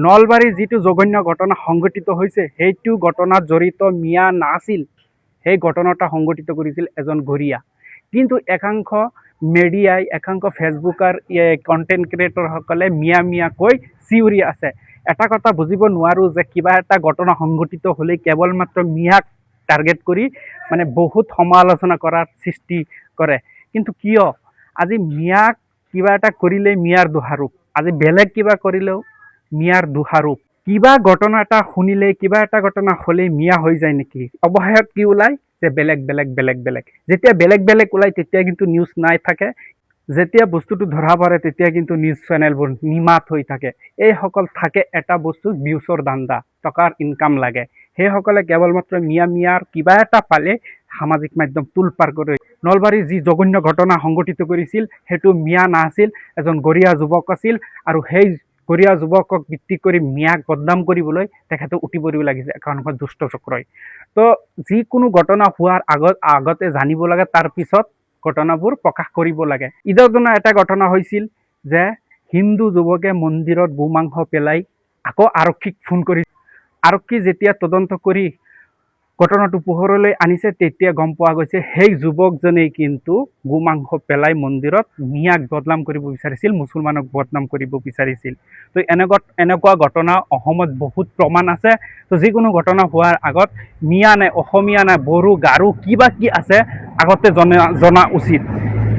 নলবাৰীৰ যিটো জঘন্য ঘটনা সংঘটিত হৈছে সেইটো ঘটনাত জড়িত মিয়া নাছিল। সেই ঘটনাটা সংঘটিত কৰিছিল এজন গৰিয়া। কিন্তু একাংশ মিডিয়াই একাংশ ফেচবুকাৰ কণ্টেণ্ট ক্ৰিয়েটৰসকলে মিয়া মিয়া কৈ চিঞৰি আছে। এটা কথা বুজিব নোৱাৰোঁ যে কিবা এটা ঘটনা সংঘটিত হ'লে কেৱল মাত্ৰ মিয়াক টাৰ্গেট কৰি মানে বহুত সমালোচনা কৰাৰ সৃষ্টি কৰে। কিন্তু কিয় আজি মিয়াক কিবা এটা কৰিলে মিয়াৰ দোষাৰোপ, আজি বেলেগ কিবা কৰিলেও মিয়াৰ দোষাৰোপ। কিবা ঘটনা এটা শুনিলে কিবা এটা ঘটনা হ'লে মিয়া হৈ যায় নেকি? অৱশেষত কি ওলাই যে বেলেগ বেলেগ বেলেগ বেলেগ। যেতিয়া বেলেগ বেলেগ ওলাই তেতিয়া কিন্তু নিউজ নাই থাকে। যেতিয়া বস্তুটো ধৰা পৰে তেতিয়া কিন্তু নিউজ চেনেলবোৰ নিমাত হৈ থাকে। এইসকল থাকে এটা বস্তু ভিউচৰ ধান্দা, টকাৰ ইনকাম লাগে। সেইসকলে কেৱল মাত্ৰ মিয়া মিয়াৰ কিবা এটা পালে সামাজিক মাধ্যম তোলপাৰ কৰে। নলবাৰীৰ যি জঘন্য ঘটনা সংঘটিত কৰিছিল সেইটো মিয়া নাছিল, এজন গৰিয়া যুৱক আছিল। আৰু সেই গৰিয়া যুৱকক ভিত্তি কৰি মিয়াক বদনাম কৰিবলৈ তেখেতে উঠি পৰিব লাগিছে একাংশ দুষ্ট চক্ৰই। তো যিকোনো ঘটনা হোৱাৰ আগতে জানিব লাগে, তাৰ পিছত ঘটনাবোৰ প্ৰকাশ কৰিব লাগে। ঈদৰ দিনা এটা ঘটনা হৈছিল যে হিন্দু যুৱকে মন্দিৰত গোমাংস পেলাই আকৌ আৰক্ষীক ফোন কৰি, আৰক্ষী যেতিয়া তদন্ত কৰি ঘটনাটো পোহৰলৈ আনিছে তেতিয়া গম পোৱা গৈছে সেই যুৱকজনেই কিন্তু গোমাংস পেলাই মন্দিৰত মিয়াক বদনাম কৰিব বিচাৰিছিল, মুছলমানক বদনাম কৰিব বিচাৰিছিল। তো এনেকুৱা ঘটনা অসমত বহুত প্ৰমাণ আছে। তো যিকোনো ঘটনা হোৱাৰ আগত মিয়া নাই, অসমীয়া নাই, বড়ো, গাৰো কিবা কি আছে আগতে জনা উচিত।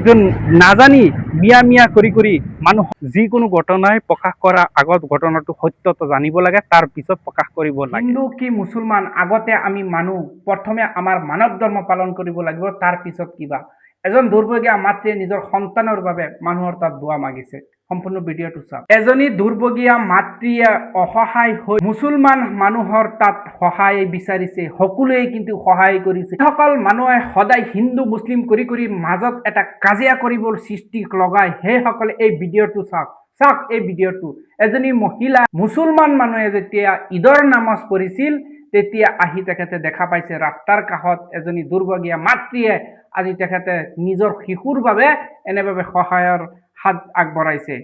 কিন্তু নাজানি মিয়া মিয়া কৰি মানুহ যিকোনো ঘটনাই প্ৰকাশ কৰাৰ আগত ঘটনাটো সত্যটো জানিব লাগে, তাৰ পিছত প্ৰকাশ কৰিব লাগে। হিন্দু কি মুছলমান আগতে আমি মানুহ, প্ৰথমে আমাৰ মানৱ ধৰ্ম পালন কৰিব লাগিব, তাৰ পিছত কিবা। এজন দুৰ্ভগীয়া মাতৃয়ে নিজৰ সন্তানৰ বাবে মানুহৰ তাত দোৱা মাগিছে। সম্পূৰ্ণ ভিডিঅ'টো চাওক। এজনী দুৰ্ভগীয়া মাতৃয়ে অসহায় হৈ মুছলমান মানুহৰ তাত সহায় বিচাৰিছে। সকলোৱে কিন্তু সহায় কৰিছে। সকল মানুহে সদায় হিন্দু মুছলিম কৰি মাজত এটা কাজিয়া কৰিবৰ সৃষ্টি লগায়। সেইসকলে এই ভিডিঅ'টো চাওক এই ভিডিঅ'টো। এজনী মহিলা মুছলমান মানুহে যেতিয়া ঈদৰ নামাজ পঢ়িছিল তেতিয়া আহি তেখেতে দেখা পাইছে ৰাস্তাৰ কাষত এজনী দুৰ্ভগীয়া মাতৃয়ে আজি তেখেতে নিজৰ শিশুৰ বাবে এনেভাৱে সহায়ৰ হাত আগবঢ়াইছে।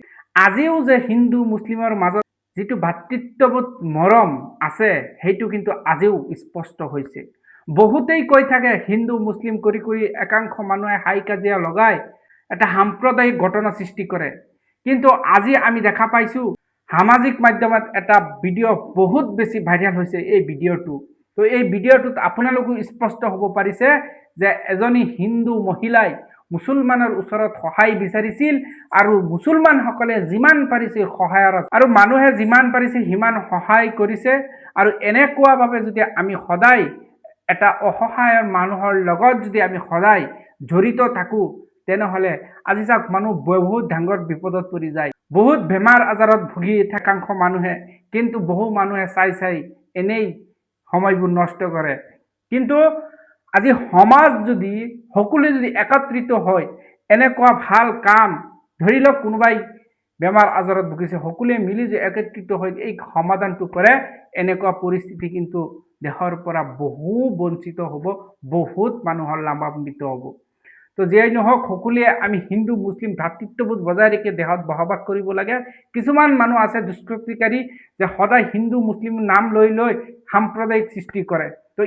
আজিও যে হিন্দু মুছলিমৰ মাজত যিটো ভাতৃত্ববোধ মৰম আছে সেইটো কিন্তু আজিও স্পষ্ট হৈছে। বহুতেই কৈ থাকে হিন্দু মুছলিম কৰি একাংশ মানুহে হাই কাজিয়া লগাই এটা সাম্প্ৰদায়িক ঘটনা সৃষ্টি কৰে। কিন্তু আজি আমি দেখা পাইছো সামাজিক মাধ্যমত এটা ভিডিঅ' বহুত বেছি ভাইৰেল হৈছে এই ভিডিঅ'টো। তো এই ভিডিঅ'টোত আপোনালোকো স্পষ্ট হ'ব পাৰিছে যে এজনী হিন্দু মহিলাই মুছলমানৰ ওচৰত সহায় বিচাৰিছিল আৰু মুছলমানসকলে যিমান পাৰিছে সহায়ৰ আৰু মানুহে যিমান পাৰিছে সিমান সহায় কৰিছে। আৰু এনেকুৱাভাৱে যদি আমি সদায় এটা অসহায় মানুহৰ লগত যদি আমি সদায় জড়িত থাকোঁ তেনেহ'লে আজি চাওক মানুহ বহুত ডাঙৰ বিপদত পৰি যায়, বহুত বেমাৰ আজাৰত ভুগি একাংশ মানুহে, কিন্তু বহু মানুহে চাই এনেই সময়বোৰ নষ্ট কৰে। কিন্তু আজি সমাজ যদি সকলোৱে যদি একত্ৰিত হয় এনেকুৱা ভাল কাম, ধৰি লওক কোনোবাই বেমাৰ আজাৰত ভুগিছে, সকলোৱে মিলি যে একত্ৰিত হৈ এই সমাধানটো কৰে, এনেকুৱা পৰিস্থিতি কিন্তু দেশৰ পৰা বহু বঞ্চিত হ'ব, বহুত মানুহৰ লাভান্বিত হ'ব। তো যিয়েই নহওক সকলোৱে আমি হিন্দু মুছলিম ভাতৃত্ববোধ বজাই ৰাখি দেশত বসবাস কৰিব লাগে। কিছুমান মানুহ আছে দুষ্কৃতিকাৰী যে সদায় হিন্দু মুছলিম নাম লৈ সাম্প্ৰদায়িক সৃষ্টি কৰে। তো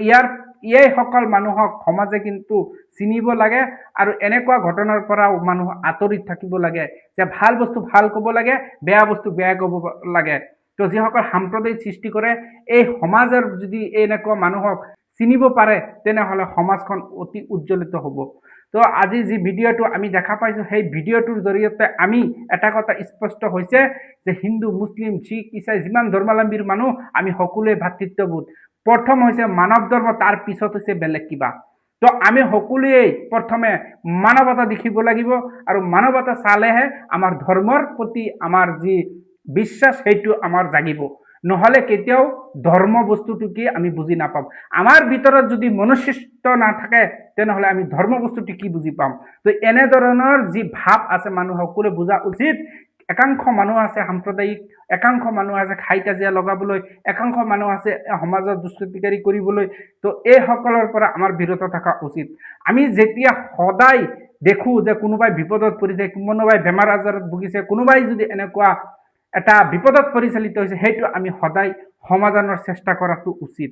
এইসকল মানুহক সমাজে কিন্তু চিনিব লাগে আৰু এনেকুৱা ঘটনাৰ পৰাও মানুহ আঁতৰি থাকিব লাগে যে ভাল বস্তু ভাল ক'ব লাগে, বেয়া বস্তু বেয়া ক'ব লাগে। তো যিসকল সাম্প্ৰদায়িক সৃষ্টি কৰে এই সমাজৰ যদি এনেকুৱা মানুহক চিনিব পাৰে তেনেহ'লে সমাজখন অতি উজ্জ্বলিত হ'ব। তো আজি যি ভিডিঅ'টো আমি দেখা পাইছোঁ সেই ভিডিঅ'টোৰ জৰিয়তে আমি এটা কথা স্পষ্ট হৈছে যে হিন্দু মুছলিম শিখ ইছাই যিমান ধৰ্মাৱলম্বীৰ মানুহ আমি সকলোৱে ভাতৃত্ববোধ। প্ৰথম হৈছে মানৱ ধৰ্ম, তাৰ পিছত হৈছে বেলেগ কিবা। তো আমি সকলোৱে প্ৰথমে মানৱতা দেখিব লাগিব আৰু মানৱতা চালেহে আমাৰ ধৰ্মৰ প্ৰতি আমাৰ যি বিশ্বাস সেইটো আমাৰ জাগিব। নহ'লে কেতিয়াও ধৰ্ম বস্তুটো কি আমি বুজি নাপাম। আমাৰ ভিতৰত যদি মনুষ্যত্ব নাথাকে তেনেহ'লে আমি ধৰ্ম বস্তুটো কি বুজি পাম। তো এনেধৰণৰ যি ভাৱ আছে মানুহ সকলোৱে বুজা উচিত। একাংশ মানুহ আছে সাম্প্ৰদায়িক, একাংশ মানুহ আছে খাই কাজিয়া লগাবলৈ, একাংশ মানুহ আছে সমাজত দুষ্কৃতিকাৰী কৰিবলৈ। তো এইসকলৰ পৰা আমাৰ বিৰত থকা উচিত। আমি যেতিয়া সদায় দেখোঁ যে কোনোবাই বিপদত পৰিছে, কোনোবাই বেমাৰ আজাৰত ভুগিছে, কোনোবাই যদি এনেকুৱা এটা বিপদত পৰিচালিত হৈছে সেইটো আমি সদায় সমাধানৰ চেষ্টা কৰাটো উচিত।